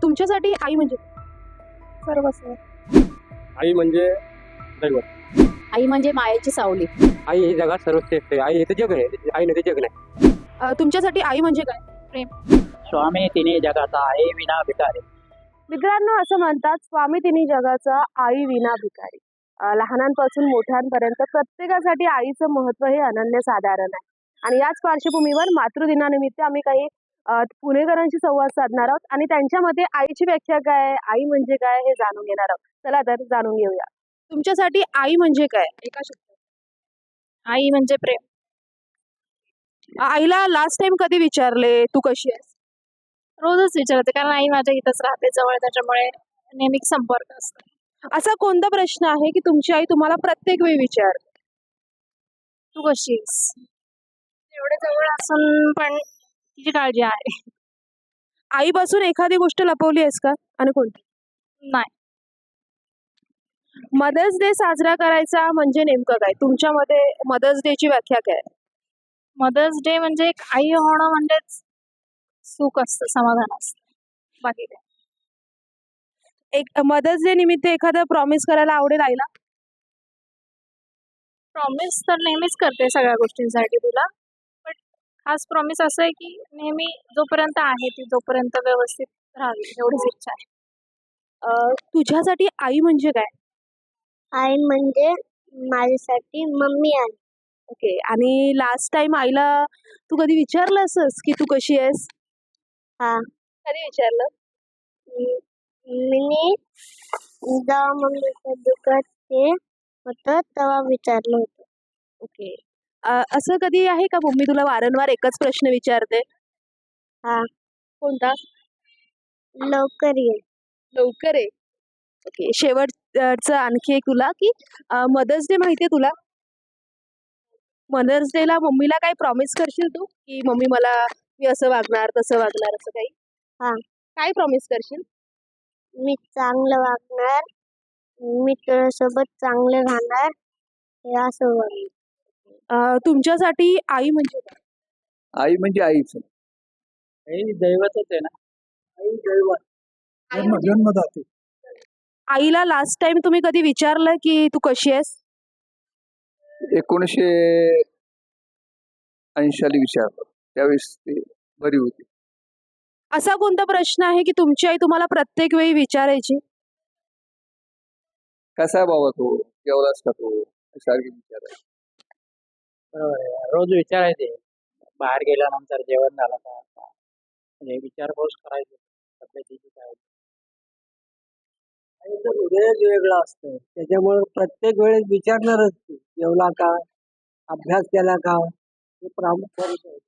तुमच्यासाठी आई म्हणजे सर्वस्व. आई म्हणजे दैवत. आई म्हणजे मायेची सावली. आई ही जगात सर्वश्रेष्ठ आहे. आई हे तर जग आहे, आई नाही ते जग नाही. तुमच्यासाठी आई म्हणजे काय? स्वामी तिने जगाचा आहे विना भिकारी. मित्रांनो, असं म्हणतात स्वामी तिन्ही जगाचा आई विना भिकारी. लहानांपासून मोठ्यांपर्यंत प्रत्येकासाठी आईचं महत्व हे अनन्यसाधारण आहे. आणि याच पार्श्वभूमीवर मातृदिनानिमित्त आम्ही काही पुणेकरांशी संवाद साधणार आहोत आणि त्यांच्या मते आईची व्याख्या काय आहे, आई म्हणजे काय हे जाणून घेणार आहोत. चला तर जाणून घेऊया. तुमच्यासाठी आई म्हणजे काय? एका शब्दात. आई म्हणजे प्रेम. आईला लास्ट टाइम कधी विचारले तू कशी आहेस? रोजच विचारते, कारण आई माझ्या इथंच राहते जवळ, त्याच्यामुळे नेहमी संपर्क असतो. असा कोणता प्रश्न आहे की तुमची आई तुम्हाला प्रत्येक वेळी विचारते? तू कशी आहेस? एवढे जवळ असून पण तिची काळजी आहे. आईपासून एखादी गोष्ट लपवली आहेस का आणि कोणती? नाही. मदर्स डे साजरा करायचा म्हणजे नेमकं काय? तुमच्यामध्ये मदर्स डे ची व्याख्या काय? मदर्स डे म्हणजे एक आई होणं म्हणजेच सुख असतं, समाधान असतं, बाकी काय. एक मदर्स डे निमित्त एखादा प्रॉमिस करायला आवडेल आईला? प्रॉमिस तर नेहमीच करते सगळ्या गोष्टींसाठी तुला, पण खास प्रॉमिस असं आहे की नेहमी जोपर्यंत आहे ती जोपर्यंत व्यवस्थित राहावी, एवढीच इच्छा आहे. तुझ्यासाठी आई म्हणजे काय? आई म्हणजे माझ्यासाठी मम्मी आहे. ओके. आणि लास्ट टाइम आईला तू कधी विचारलं असस की तू कशी आहेस? हा. कधी विचारलं? मी जेव्हा मम्मीचं दुखत ते होतं तेव्हा विचारलं होतं. ओके. असं कधी आहे का मम्मी तुला वारंवार एकच प्रश्न विचारते? हा. कोणता? लवकर ये. लवकर आहे. ओके. शेवटचं आणखी एक तुला की मदर्स डे माहितीये तुला? मदर्स डे ला मम्मीला काही प्रॉमिस करशील तू की मम्मी मला मी असं वागणार तसं वागणार असं काही? हा. काय प्रॉमिस करशील? मी चांगलं वागणार, मी तुझ्यासोबत चांगलं राहणार, हे असं वागणार. तुमच्यासाठी आई म्हणजे काय? आई म्हणजे आईच. आई दैवतच आहे ना. आई दैवत. जन्मदाते. आईला लास्ट टाइम तुम्ही कधी विचारलं की तू कशी आहेस? 1980 साली विचारलं. त्यावेळेस ते बरी होती. असा कोणता प्रश्न आहे की तुमची आई तुम्हाला प्रत्येक वेळी विचारायची? कसा आहे बाबा तो, जेवलास का तू, सारखी विचारायची. बरोबर आहे, रोज विचारायचे. बाहेर गेल्यानंतर जेवण झालं का, म्हणजे विचारपूस करायची तब्येतीची काय होती. आईचं हृदयच वेगळं असतं, त्याच्यामुळे प्रत्येक वेळेस विचारणारच तू जेवला का, अभ्यास केला का, हे प्रामुख्याने आहे.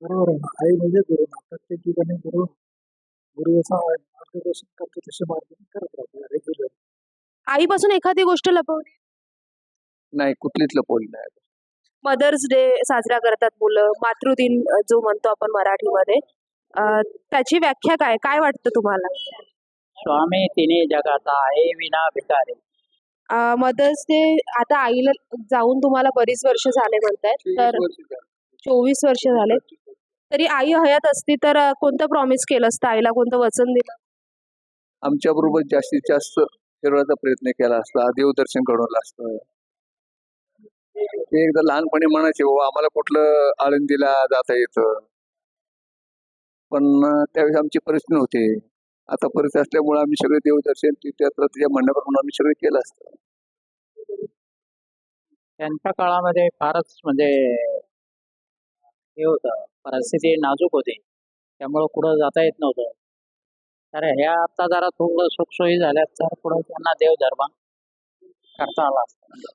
बरोबर आहे ना. आई म्हणजे गुरु. प्रत्येक ठिकाणी गुरु असा मार्गदर्शन करतो तसे मार्गदर्शन करत राहतो रेग्युलर. आईपासून एखादी गोष्ट लपवली? नाही, कुठलीच लपवली नाही. मदर्स डे साजरा करतात मुलं, मातृदिन जो म्हणतो आपण मराठीमध्ये, त्याची व्याख्या काय? काय वाटतं तुम्हाला? स्वामी तिने जगाचा आहे विना भिकारी. मदर्स डे आता आईला जाऊन तुम्हाला बरीच वर्ष झाले म्हणतायत, तर 24 वर्ष झाले. तरी आई हयात असती तर कोणतं प्रॉमिस केलं असतं आईला, कोणतं वचन दिलं? आमच्या बरोबर जास्तीत जास्त फिरवायचा प्रयत्न केला असता, देवदर्शन घडवलं असतं. ते एकदा लहानपणी म्हणायचे, "हो आम्हाला कुठलं आळंदीला जाता येतं." पण त्यावेळेस आमची परिस्थिती नव्हती. आता परिस्थिती असल्यामुळे आम्ही सगळे देवदर्शन तिच्या म्हणण्याप्रमाणे आम्ही सगळं केलं असतं. त्यांच्या काळामध्ये फारच म्हणजे हे होतं, परिस्थिती नाजूक होती, त्यामुळं पुढं जाता येत नव्हतं. तर ह्या आता जरा थोडं सुखसोयी झाल्यात, तर पुढं त्यांना देवधर्म करता आला असता.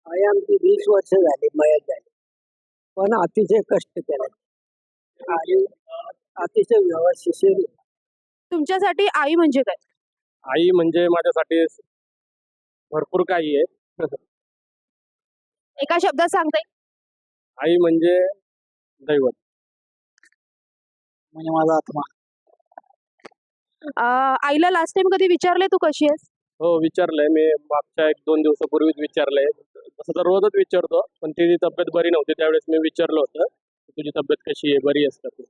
आई आमची 20 वर्ष झाली मयत झाली, पण अतिशय कष्ट केले आणि अतिशय व्यवस्थिशीर. तुमच्यासाठी आई म्हणजे काय? आई म्हणजे माझ्यासाठी भरपूर काही आहे. एका शब्दात सांगता येईल? आई म्हणजे दैवत. म्हणजे माझा आत्मा. आईला लास्ट टाइम कधी विचारले तू कशी आहेस? हो, विचारलंय मी मागच्या 1-2 दिवसापूर्वीच विचारलंय. तसं तर रोजच विचारतो, पण तिची तब्येत बरी नव्हती त्यावेळेस मी विचारलं होतं, तुझी तब्येत कशी आहे, बरी आहेस का तू?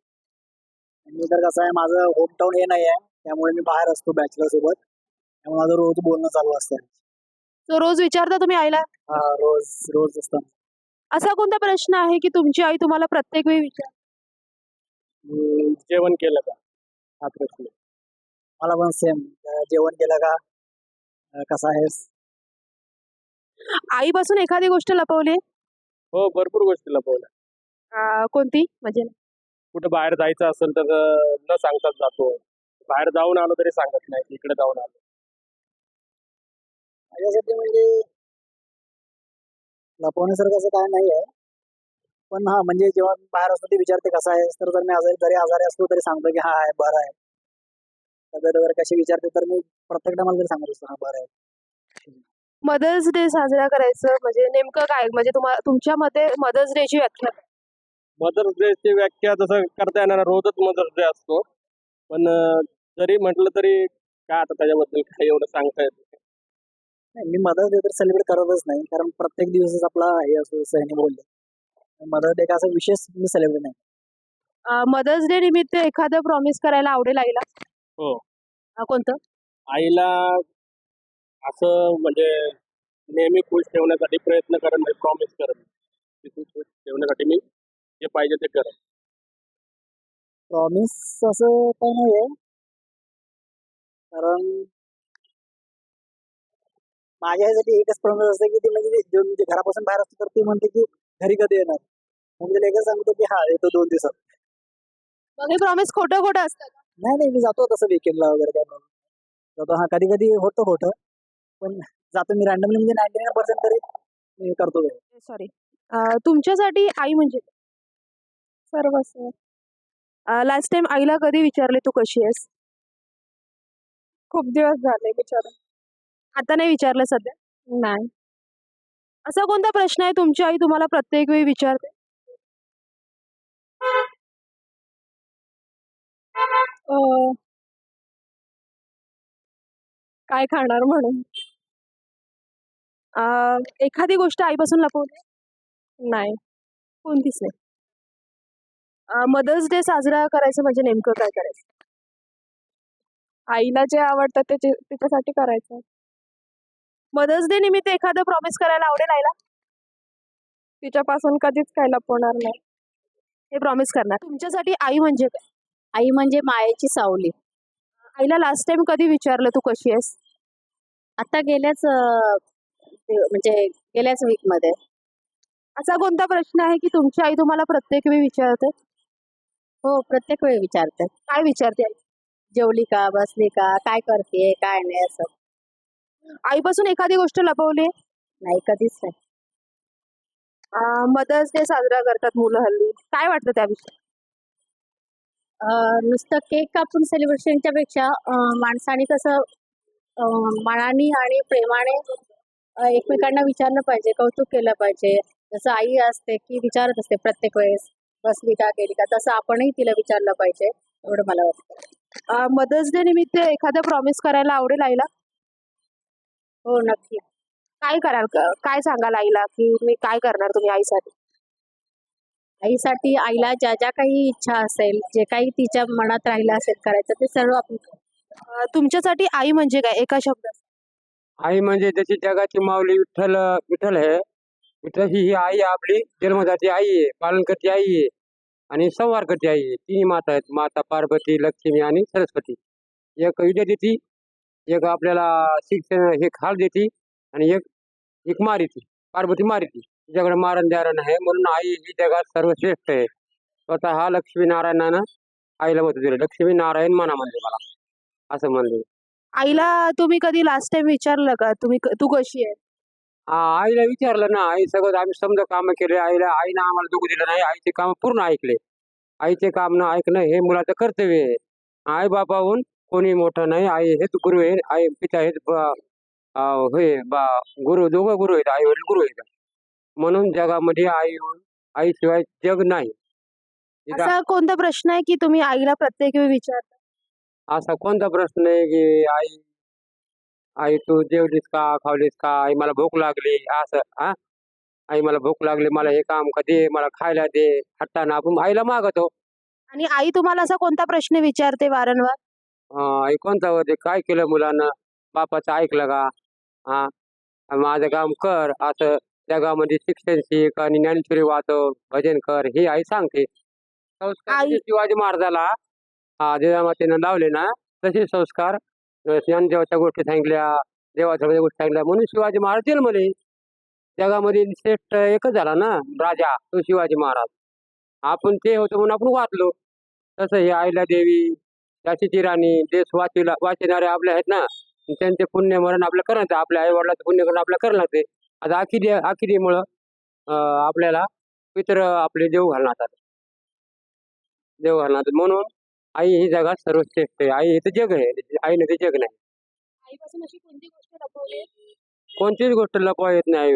मी तर कसं आहे, माझं होमटाऊन हे नाही आहे, त्यामुळे मी बाहेर असतो बॅचलर सोबत, त्यामुळे माझं रोज बोलणं चालू असतं. तो रोज विचारता तुम्ही आईला? हा, रोज रोज असतं. असा कोणता प्रश्न आहे की तुमची आई तुम्हाला प्रत्येक वेळी विचारते? जेवण केलं का हा प्रश्न. मला पण सेम, जेवण केलं का, कसा आहेस. आईपासून एखादी गोष्ट लपवली आहे? हो, भरपूर गोष्टी लपवल्या. कोणती म्हणजे? कुठं बाहेर जायचं असेल तर न सांगताच जातो. बाहेर जाऊन आलो तरी सांगत नाही की इकडे जाऊन आलो. माझ्यासाठी म्हणजे लपवण्यासारखं असं काय नाही आहे, पण हा म्हणजे जेव्हा मी बाहेर असतो ती विचारते कसा आहेस, तर जर मी जरी आजारी असलो तरी सांगतो की हा आहे, बरं आहे. तब्येत वगैरे कशी विचारते तर मी प्रत्येक टायमाला तरी सांगत असतो हा बरं आहे. मदर्स डे साजरा करायचं म्हणजे नेमकं काय? म्हणजे तुमच्या मते मदर्स डेची व्याख्या काय? मदर्स डेची व्याख्या तसं करता येणार रोजच मदर्स डे असतो. पण जरी म्हटलं तरी काय आता त्याच्याबद्दल काही एवढं सांगता येत नाही. नाही, मी मदर्स डे तर सेलिब्रेट करतच नाही, कारण प्रत्येक दिवसच आपला हे असतो जसं ह्याने बोलले. मदर्स डे का असा विशेष मी सेलिब्रेट नाही. मदर्स डे निमित्त एखादं प्रॉमिस करायला आवडेल आईला? हो. कोणतं? आईला असं म्हणजे नेहमी खुश ठेवण्यासाठी प्रयत्न करेन, म्हणजे प्रॉमिस करेन की तू खुश ठेवण्यासाठी मी जे पाहिजे ते करेन. प्रॉमिस असं काही नाही आहे, कारण माझ्या ह्यासाठी एकच प्रॉमिस असते की ती म्हणजे जेव्हा घरापासून बाहेर असतो तर ती म्हणते की घरी कधी येणार, मग तिला एकच सांगतो की हा येतो 2 दिवसात. मग हे प्रॉमिस खोटं खोटं असतं का? नाही नाही, मी जातो तसं वीकेंडला वगैरे काय problem. जातो, हा कधी कधी होतं खोटं, पण जातो मी रॅन्डमली, म्हणजे 99% तरी मी करतो. सॉरी. तुमच्यासाठी आई म्हणजे काय? सर्वस्व. लास्ट टाइम आईला कधी विचारले तू कशी आहेस? खूप दिवस झाले विचारून. आता नाही विचारलं सध्या? नाही. असा कोणता प्रश्न आहे तुमची आई तुम्हाला प्रत्येक वेळी विचारते? अं, काय खाणार म्हणून? एखादी गोष्ट आईपासून लपवली? नाही. कोणतीच नाही. मदर्स डे साजरा करायचं म्हणजे नेमकं काय करायचं? आईला जे आवडतं तिच्यासाठी करायचं. मदर्स डे निमित्त एखादं प्रॉमिस करायला आवडेल आईला? तिच्यापासून कधीच काही लपवणार नाही. हे प्रॉमिस करणार. तुमच्यासाठी आई म्हणजे काय? आई म्हणजे मायेची सावली. आईला लास्ट टाइम कधी विचारलं तू कशी आहेस? आता म्हणजे गेल्याच वीक मध्ये. असा कोणता प्रश्न आहे की तुमची आई तुम्हाला प्रत्येक वेळी विचारते? हो, प्रत्येक वेळी विचारते. काय विचारते आई? जेवली का, बसली का, काय करते, काय नाही, असं. आईपासून एखादी गोष्ट लपवली? नाही, कधीच नाही. मदर्स डे साजरा करतात मुलं हल्ली. काय वाटतं त्याविषयी? नुसतं केक कापून सेलिब्रेशनच्या पेक्षा माणसाने कसं मनाने आणि प्रेमाने एकमेकांना विचारलं पाहिजे, कौतुक केलं पाहिजे. जसं आई असते की विचारत असते प्रत्येक वेळेस, बसली का, गेली का, तसं आपणही तिला विचारलं पाहिजे, एवढं मला वाटतं. मदर्स डे निमित्त एखादं प्रॉमिस करायला आवडेल आईला? हो, नक्की. काय कराल? काय सांगाल आईला की मी काय करणार तुम्ही आईसाठी? आईसाठी आईला ज्या ज्या काही इच्छा असेल, जे काही तिच्या मनात राहिलं असेल करायचं, ते सर्व आपण करू. तुमच्यासाठी आई म्हणजे काय एका शब्दात? आई म्हणजे जशी जगाची माऊली विठ्ठल विठ्ठल आहे. विठ्ठल ही आई आपली जन्मदाती आई आहे, पालन करती आई आहे आणि संहार करती आई आहे. तिन्ही माता आहेत, माता पार्वती, लक्ष्मी आणि सरस्वती. एक विद्या देती, एक आपल्याला शिक्षण हे खाल देती आणि एक एक मारिती, पार्वती मारिती. तिच्याकडे मारण द्यारण आहे, म्हणून आई ही जगात सर्वश्रेष्ठ आहे. स्वतः हा लक्ष्मी नारायणानं आईला मत दिलं, लक्ष्मी नारायण म्हणा म्हणले मला, असं म्हणले. आईला तुम्ही कधी लास्ट टाइम विचारलं का तू कशी आहे? आईला विचारलं ना, आई सगळं आम्ही समजा कामं केले, आईनं आम्हाला दुःख दिलं नाही, आईचे काम पूर्ण ऐकले. आईचे काम न ऐकणं हे मुलाचं कर्तव्य आहे. आई बापाहून कोणी मोठं नाही, आई हेच गुरु आहे, आई पिता हेच होय बा गुरु, दोघं गुरु आहेत, आई वडील गुरु आहेत. म्हणून जगामध्ये आईशिवाय जग नाही. असा कोणता प्रश्न आहे की तुम्ही आईला प्रत्येक वेळी विचारता? असा कोणता प्रश्न आहे की आई तू जेवलीस का, खावलीस का, आई मला भूक लागली, असं आई मला भूक लागली, मला हे काम का दे, मला खायला दे, हट्टानं आपण आईला मागतो. आणि आई तुम्हाला असा कोणता प्रश्न विचारते वारंवार? आई कोणता होते काय केलं मुलांना बापाचं ऐकलं का हा माझं काम कर असं जगामध्ये शिक्षण शिक आणि ज्ञानेश्वरी वाचव भजन कर हे आई सांगते संस्कार आई- म्हणजे शिवाजी महाराजाला जिजामातेनं लावले ना तसे संस्कार ज्ञानदेवाच्या गोष्टी सांगितल्या देवाच्या गोष्टी सांगितल्या म्हणून शिवाजी महाराज जन्मले जगामध्ये श्रेष्ठ एकच झाला ना राजा तो शिवाजी महाराज आपण ते होतो म्हणून आपण वाचलो तसं हे आईला देवी झाशीची राणी देश वाचणारे आपले आहेत ना त्यांचे पुण्य मरण आपलं करणं आपल्या आई वडिलाचं पुण्य करणं आपल्याला करणं लागते आता आखिरीमुळं आपल्याला पित्र आपले देव घालण्यात आले देव घालण्यात म्हणून आई ही जगात सर्वश्रेष्ठ आहे आई हे तर जग आहे आईने ते जग नाही आईपासून अशी कोणती गोष्ट लपवली? कोणतीच गोष्ट लपवा येत नाही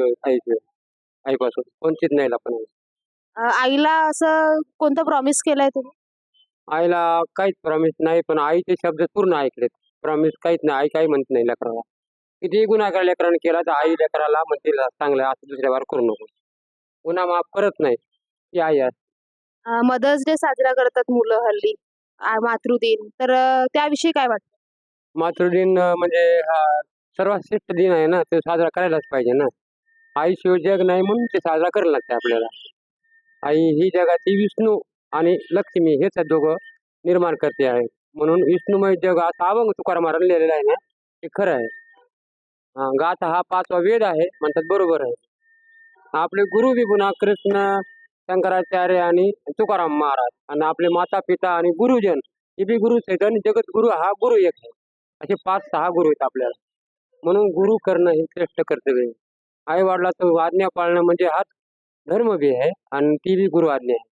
आईपासून कोणतीच नाही लपवणार आईला असं कोणतं प्रॉमिस केलंय तुम्ही? आईला काहीच प्रॉमिस नाही पण आईचे शब्द पूर्ण ऐकलेत प्रॉमिस काहीच नाही आई काही म्हणत नाही लेकराला किती गुन्हा लेकराने केला तर आई लेकराला म्हणते चांगलं असं दुसऱ्या वार करू नको गुन्हा माफ करत नाही ती आई आहे मदर्स डे साजरा करतात मुलं हल्ली, मातृदिन, तर त्याविषयी काय वाटतं? मातृदिन म्हणजे हा सर्वात श्रेष्ठ दिन आहे ना तो साजरा करायलाच पाहिजे ना आई शिवाय जग नाही म्हणून ते साजरा करायला लागते आपल्याला आई ही जगाची विष्णू आणि लक्ष्मी हेच दोघं निर्माण करते आहे म्हणून विष्णुमय जग असं अभंग तुकाराम महाराजांनी लिहिलेला आहे ना ते खरं आहे गाथा हा 5वा वेद आहे म्हणतात बरोबर आहे आपले गुरु बी पुन्हा कृष्ण शंकराचार्य आणि तुकाराम महाराज आणि आपले माता पिता आणि गुरुजन हे बी गुरुच आहेत आणि जगत गुरु हा गुरु एक आहे असे 5-6 गुरु आहेत आपल्याला म्हणून गुरु करणं हे श्रेष्ठ कर्तव्य आहे आई वडिलाचं आज्ञा पाळणं म्हणजे हाच धर्म बी आहे आणि ती बी गुरु आज्ञा आहे